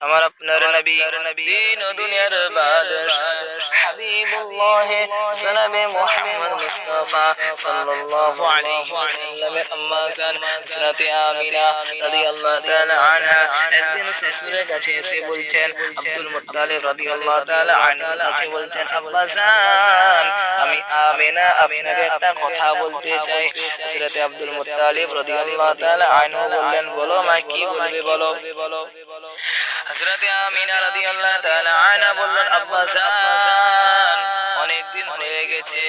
আমার আপনার নবী দিন ও দুনিয়ার বাদশাহ হাবিবুল্লাহ জনাবে মুহাম্মদ মুস্তাফা সাল্লাল্লাহু আলাইহি ওয়াসাল্লামের আম্মা জান হযরত আমিনা রাদিয়াল্লাহু তাআলা আনহা একদিন শ্বশুরের কাছে এসে বলছেন, আব্দুল মুত্তালিব রাদিয়াল্লাহু তাআলা আনহু কাছে বলছেন, আব্বা জান আমি আমিনা আপনাকে একটা কথা বলতে চাই। হযরত আব্দুল মুত্তালিব রাদিয়াল্লাহু তাআলা আনহু বললেন, বলো মা, কি বলবে বলো। হযরত আমিনা রাদিয়াল্লাহু তাআলা আনহা বললেন, আব্বা জান অনেক দিন হয়ে গেছে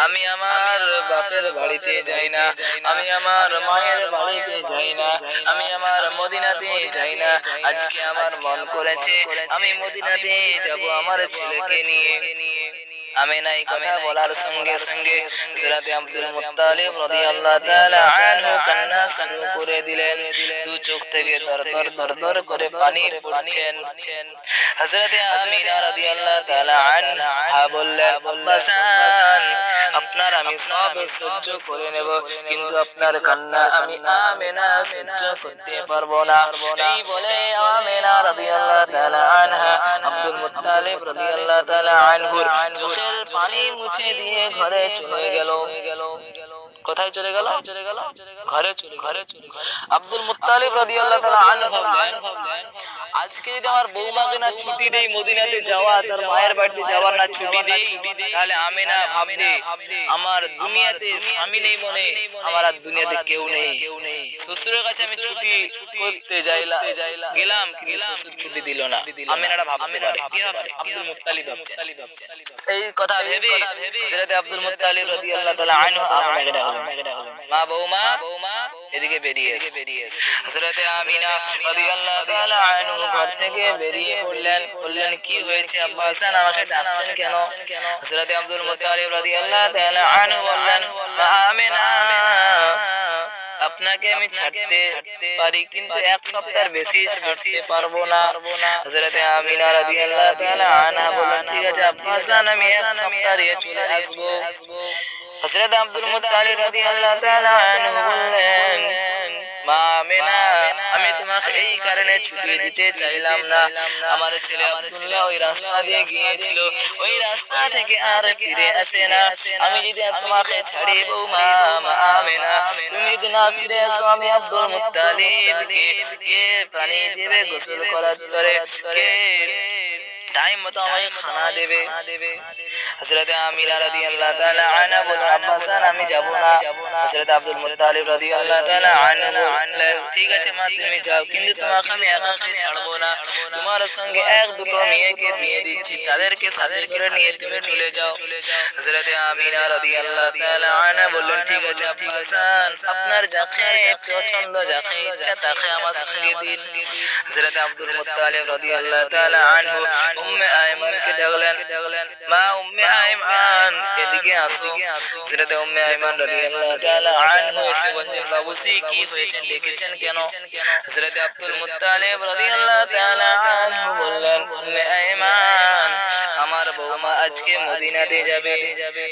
আমি আমার বাপের বাড়িতে যাই না, আমি আমার মায়ের বাড়িতে যাই না, আমি আমার মদিনাতে যাই না। আজকে আমার মন করেছে আমি মদিনাতে যাব আমার ছেলেকে নিয়ে। আমিনা এই কথা বলার সঙ্গে সঙ্গে হযরত আব্দুল মুত্তালিব রাদিয়াল্লাহু তাআলা আনহু কান্না শুরু করে দিলেন। দু চোখ থেকে দরদর করে পানি পড়ছেন। হযরত আমিনা রাদিয়াল্লাহু তাআলা আনহা বললেন, আব্বা জান আপনার আমি সব সহ্য করে নেব, কিন্তু আপনার কান্না আমি আমিনা সহ্য করতে পারবো না। এই বলে আমিনা রাদিয়াল্লাহু তাআলা আনহা আব্দুল মুত্তালিব রাদিয়াল্লাহু তাআলা আনহুর চোখের পানি মুছে দিয়ে ঘরে চলে গেল। কোথায় চলে গেল? ঘরে চলে গেল। আব্দুল মুত্তালিব রাদিয়াল্লাহু তাআলা আনহু ভাবলেন, আজকে যদি আমার বৌমাকে না ছুটি দেই মদিনাতে যাওয়া, তার মায়ের বাড়িতে যাওয়ার না ছুটি দেই, তাহলে আমিনা ভাববে আমার দুনিয়াতে স্বামী নেই, মনে আমার আর দুনিয়াতে কেউ নেই। শ্বশুরের কাছে আমি ছুটি করতে গেলাম, কিন্তু শ্বশুর ছুটি দিল না। আমিনারা ভাবতে পারে, কি ভাবছে? আব্দুল মুত্তালিব ভাবছে। এই কথা ভেবে হযরত আব্দুল মুত্তালিব রাদিয়াল্লাহু তাআলা আনহু আমিনাকে ডাকলেন, মা বৌমা এদিকে বেরিয়ে এসো। হযরত আমিনা রাদিয়াল্লাহু তাআলা আনহু ঘর থেকে বেরিয়ে বললেন, কি হয়েছে আব্বা জান, আমাকে ডাকছেন কেন? হযরত আব্দুল মুত্তালিব রাদিয়াল্লাহু তাআলা আনহু বললেন, মা আমিনা আপনাকে আমি ছাড়তে পারি, কিন্তু এক সপ্তাহের বেশি ছাড়তে পারবো না। হযরত আমিনা রাদিয়াল্লাহু তাআলা আনহা বললেন, ঠিক আছে আব্বা জান আমি এক সপ্তাহে চলে আসবো। হযরত আব্দুল মুত্তালিব রাদিয়াল্লাহু তাআলা আনহু বললেন, মা আমিনা আমি তোমাকে এই কারণে ছুটি দিতে চাইলাম না, আমার ছেলে আব্দুল্লাহ ওই রাস্তা দিয়ে গিয়েছিল, ওই রাস্তা থেকে আর ফিরে আসে না। আমি যদি তোমাকে ছাড়ি বৌমা আমিনা, তুমি যদি না ফিরে আসো, আমি আব্দুল মুত্তালিবকে কে পানি দেবে গোসল করার পরে, কে টাইম মতো আমাকে খানা দেবে? হযরত আমিনা রাদিয়াল্লাহু তাআলা আনহা বললেন, আব্বা জান আমি যাব না। হযরত আব্দুল মুত্তালিব রাদিয়াল্লাহু তাআলা আনহু বললেন, ঠিক আছে মা তুমি যাও, কিন্তু তোমাকে আমি একাকে ছাড়বো না, তোমার সঙ্গে এক দুটো মেয়েকে দিয়ে দিচ্ছি, তাদেরকে সাথে করে নিয়ে তুমি চলে যাও। হযরত আমিনা রাদিয়াল্লাহু তাআলা আনহা বললেন, ঠিক আছে আব্বা জান আপনার যাকে পছন্দ যাকে ইচ্ছা তাকে আমার সঙ্গে দিন। হযরত আব্দুল মুত্তালিব রাদিয়াল্লাহু তাআলা আনহু উম্মে আইমানকে ডাকলেন, মা উম্মে আইমান এদিকে আসো। হযরত উম্মে আইমান রাদিয়াল্লাহু তাআলা আনহু এসে বললেন, বাবুজি কি হয়েছে, ডেকেছেন কেন? হযরত আব্দুল মুত্তালিব রাদিয়াল্লাহু তাআলা আনহু বললেন, উম্মে আইমান আমার বৌমা আজকে মদিনাতে যাবে,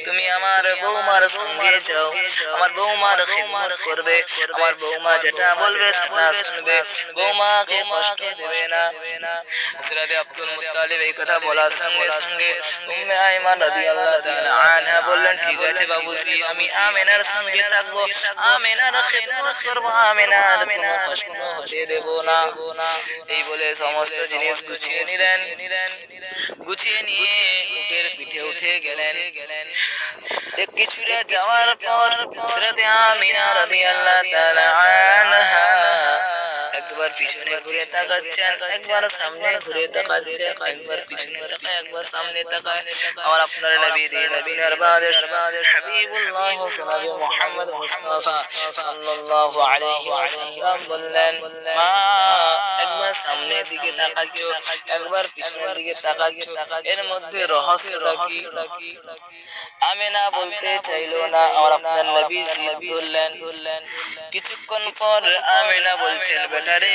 তুমি আমার বৌমার সঙ্গে যাও, আমার বৌমার খিদমত করবে, আমার বৌমা যেটা বলবে সেটা শুনবে, বৌমাকে কষ্ট দেবে না। হযরত আব্দুল মুত্তালিব এই কথা বলার সঙ্গে সঙ্গে উম্মে আইমান রাদিয়াল্লাহু তাআলা আনহা বললেন, ঠিক আছে বাবুজি আমি আমিনার সঙ্গে থাকবো, আমিনার খিদমত করব, আমিনার কোনো কষ্ট হতে দেব না। এই বলে সমস্ত জিনিস গুছিয়ে নিলেন, গুছিয়ে নিয়ে উটের পিঠে উঠে গেলেন। কিছুটা যাওয়ার পর হযরত আমিনা রাদিয়াল্লাহু তাআলা আনহা একবার পিছনে ঘুরে তাকাচ্ছেন, একবার সামনে ঘুরে তাকাচ্ছেন, একবার পিছনে তাকায়, একবার সামনে তাকায়। আর আপনার নবী মদিনার বাদশাহ হাবিবুল্লাহ জনাবে মুহাম্মদ মুস্তাফা সাল্লাল্লাহু আলাইহি ওয়াসাল্লাম বললেন, মা একবার সামনের দিকে তাকাচ্ছো, একবার পিছনের দিকে তাকাচ্ছো, এর মধ্যে রহস্যটা কি? আমিনা বলতে চাইলো না। আর আপনার নবী জিদ ধরলেন। কিছুক্ষণ পর আমিনা বলছেন, বেটা রে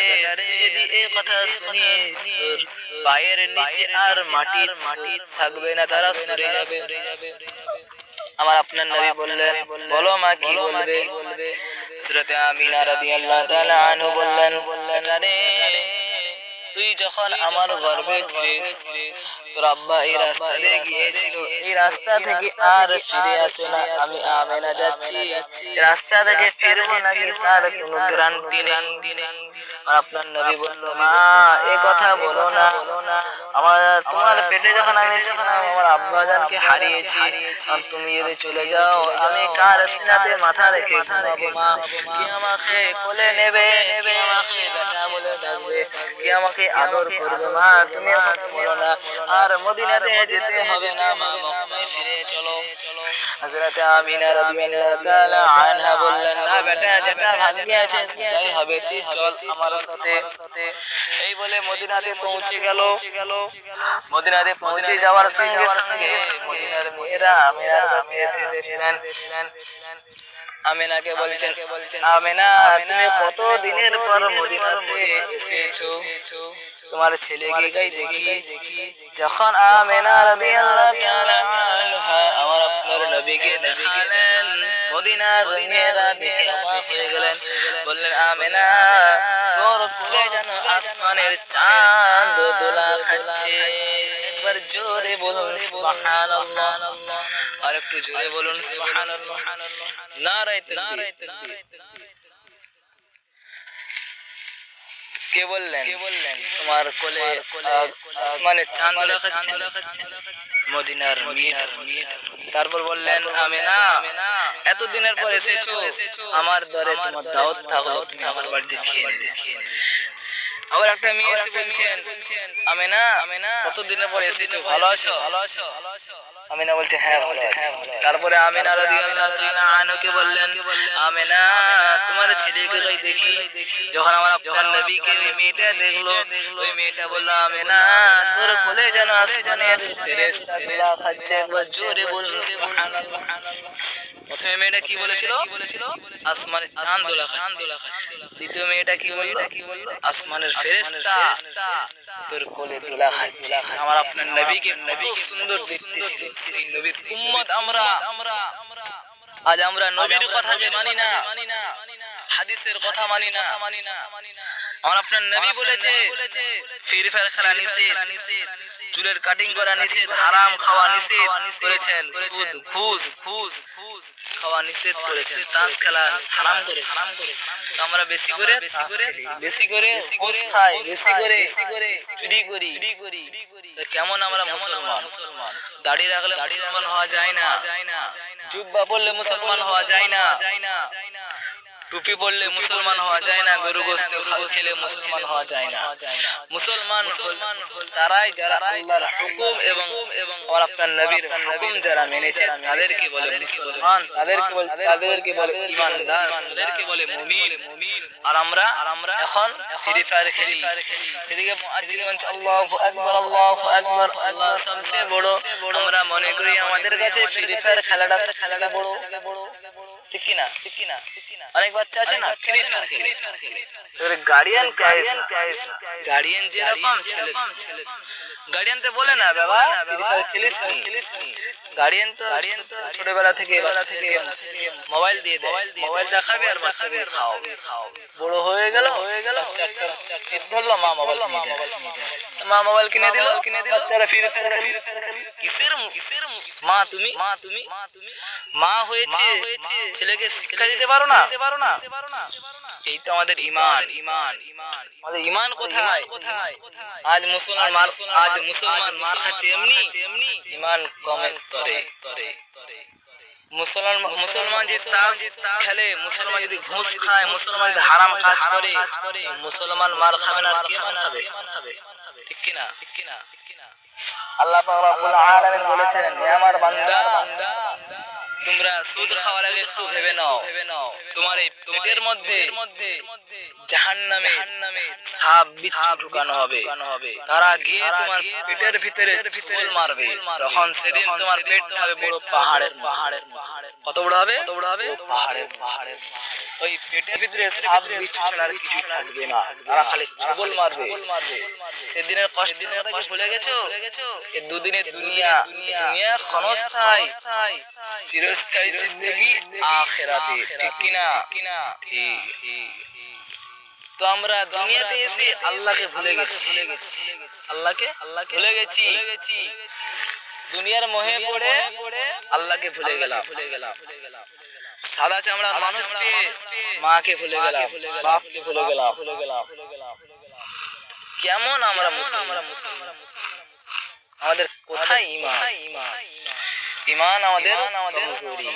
যদি এই কথা শুনিস তোর পায়ের নিচে আর মাটি থাকবে না, তারা সরে যাবে। আমার আপনার নবী বললেন, বলো মা কি বলবে? হযরত আমিনা রাদিয়াল্লাহু তাআলা আনহু বললেন, বেটা রে তুই যখন আমার গর্ভে ছিলিস তোর আব্বা এই রাস্তা দিয়ে গিয়েছিল, এই রাস্তা থেকে আর ফিরে আসে না। আমি আমেনা যাচ্ছি, রাস্তা থেকে ফিরবো নাকি তার কোনো গ্যারান্টি নেই। আর আপনার নবী বলল, মা এই কথা বলো না, আমার তোমার পেটে যখন আমি ছিলাম আমার আব্বাজানকে হারিয়েছি, আর তুমি যদি চলে যাও আমি কার সিনাতে মাথা রেখে ঘুমাবো মা? কি আমাকে কোলে নেবে, কি আমাকে বেটা বলে ডাকবে, কি আমাকে আদর করবে? মা তুমি এখন বলো না, আর মদিনাতে যেতে হবে না মা, মক্কায় ফিরে চলো। হযরত আমিনা রাদিয়াল্লাহু তাআলা আনহা বললেন, না বেটা যেটা ভাগ্যে আছে সেটাই হবে, তুই চল আমার সাথে। এই বলে মদিনাতে পৌঁছে গেল। মদিনাতে পৌঁছে যাওয়ার সঙ্গে সঙ্গে মদিনার মেয়েরা আমিনার কাছে এসে দেখলেন, আমিনাকে বলছেন, আমিনা তুমি কত দিনের পর মদিনাতে এসেছো, তোমার ছেলেকে গাই দেখি। যখন আমিনা রাদিয়াল্লাহু তাআলা আনহা আমার আপনার নবীকে দেখালেন, মদিনার মেয়েরা দেখে অবাক হয়ে গেলেন। বললেন, আমিনা তোর কোলে যেন আসমানের চাঁদ দোলা খাচ্ছে। একবার জোরে বলুন সুবহানাল্লাহ, আর একটু জোরে বলুন সুবহানাল্লাহ। নারায়ে তাকবীর। কে বললেন তোমার কোলে আসমানের চাঁদ দোলা খাচ্ছে? মদিনার মেয়েটা। তারপর বললেন, আমিনা এতদিনের পর এসেছো, আমার দরে তোমার দাওয়াত থাকলো, তুমি আমার বাড়িতে খেয়ে নেবে। আবার একটা মেয়ে এসে বলছেন, আমিনা কতদিনের পর এসেছো, ভালো আছো? আমিনা বলছে, হ্যাঁ ভালো আছি। তারপরে আমিনা রাদিয়াল্লাহু তাআলা আনহাকে বললেন, আমিনা তোমার ছেলেকে গাই দেখি। যখন আমার আপনার নবীকে ওই মেয়েটা দেখলো, ওই মেয়েটা বলল, আমিনা তোর কোলে যেন আসমানের ফেরেশতা দোলা খাচ্ছে। একবার জোরে বলুন সুবহানাল্লাহ। প্রথমে মেয়েটা কি বলেছিল? আসমানের চাঁদ দোলা খাচ্ছে। দ্বিতীয় মেয়েটা কি বলল? আসমানের ফেরেশতা তোর কোলে দোলা খাচ্ছে। আমার আপনার নবীকে কত সুন্দর দেখতে ছিল। সেই নবীর উম্মত আমরা। আজ আমরা নবীর কথাকে মানি না, হাদিসের কথা মানি না। আমার আপনার নবী বলেছে ফ্রি ফায়ার খেলা নিষেধ, চুলের কাটিং করা নিষেধ, হারাম খাওয়া নিষেধ করেছেন, সুদ ঘুষ খাওয়া নিষেধ করেছেন, তাস খেলা হারাম করেছেন। আমরা বেশি করে ঘুষ খাই, বেশি করে চুরি করি। কেমন আমরা মুসলমান? দাড়ি রাখলে মুসলমান হওয়া যায় না, জুব্বা পরলে মুসলমান হওয়া যায় না, টুপি পরলে মুসলমান হওয়া যায় না, গরু গোশত খেলে মুসলমান হওয়া যায় না। মুসলমান তারাই যারা আল্লাহর হুকুম এবং আপনার নবীর হুকুম যারা মেনেছে তাদেরকে বলে মুসলমান, তাদেরকে বলে ঈমানদার, তাদেরকে বলে মুমিন। আর আমরা এখন ফ্রি ফায়ার খেলি, সেদিকে মুআজ্জিন বলছে আল্লাহু আকবার, আল্লাহু আকবার, আল্লাহ সবচেয়ে বড়। আমরা মনে করি আমাদের কাছে ফ্রি ফায়ার খেলাটা বড়। ঠিক কি না? অনেক বাচ্চা আছে না ফ্রি ফায়ার খেলে। গার্ডিয়ান গার্ডিয়ান যেরকম ছেলে, গার্ডিয়ান তো বলে না বাবা ফ্রি ফায়ার খেলিস নি। গার্ডিয়ান তো ছোটবেলা থেকে মোবাইল দিয়ে দেয়, মোবাইল দেখাবে আর বাচ্চাকে খাও। বড় হয়ে গেল ধরলো মা মোবাইল কিনে দিল, বাচ্চারা ফ্রি ফায়ার খেলে। কিসের মা তুমি? মা হয়েছে ছেলেকে শিক্ষা দিতে পারো না? এই তো আমাদের ঈমান। আমাদের ঈমান কোথায়? আজ মুসলমান মার খাচ্ছে এমনি ঈমান কমে স্তরে। মুসলমান যে তাস খেলে, মুসলমান যদি ঘুষ খায়, মুসলমান যদি হারাম কাজ করে, মুসলমান মার খাবে না, কে মার খাবে? ঠিক কি না? আল্লাহ পাক রব্বুল আলামিন বলেছেন, হে আমার বান্দা, তোমরা সুদ খাওয়ার আগে একটু ভেবে নাও, তোমার এই পেটের মধ্যে জাহান্নামে সাপ বিচ্ছু ঢুকানো হবে। তারা গিয়ে তোমার পেটের ভিতরে ছোল মারবে, তখন সেদিন তোমার পেট হবে বড় পাহাড়ের। কত বড় হবে? পাহাড়ের। ওই পেটের ভিতরে সাপ বিচ্ছু ছাড়া আর কিছু থাকবে না, তারা খালি ছোবল মারবে। সেদিনের কষ্টের কথা কি ভুলে গেছো? এই দুদিনের দুনিয়া ক্ষণস্থায়ী, চিরস্থায়ী জিন্দেগি আখিরাতে। ঠিক কি না? তো আমরা দুনিয়াতে এসে আল্লাহকে ভুলে গেছি, আল্লাহকে ভুলে গেছি, দুনিয়ার মোহে পড়ে আল্লাহকে ভুলে গেলাম। সাদা চামড়ার মানুষকে, মাকে ভুলে গেলাম, বাপকে ভুলে গেলাম। কেমন আমরা মুসলমান? আমাদের কোথায় ঈমান? ঈমান আমাদের কমজোরি।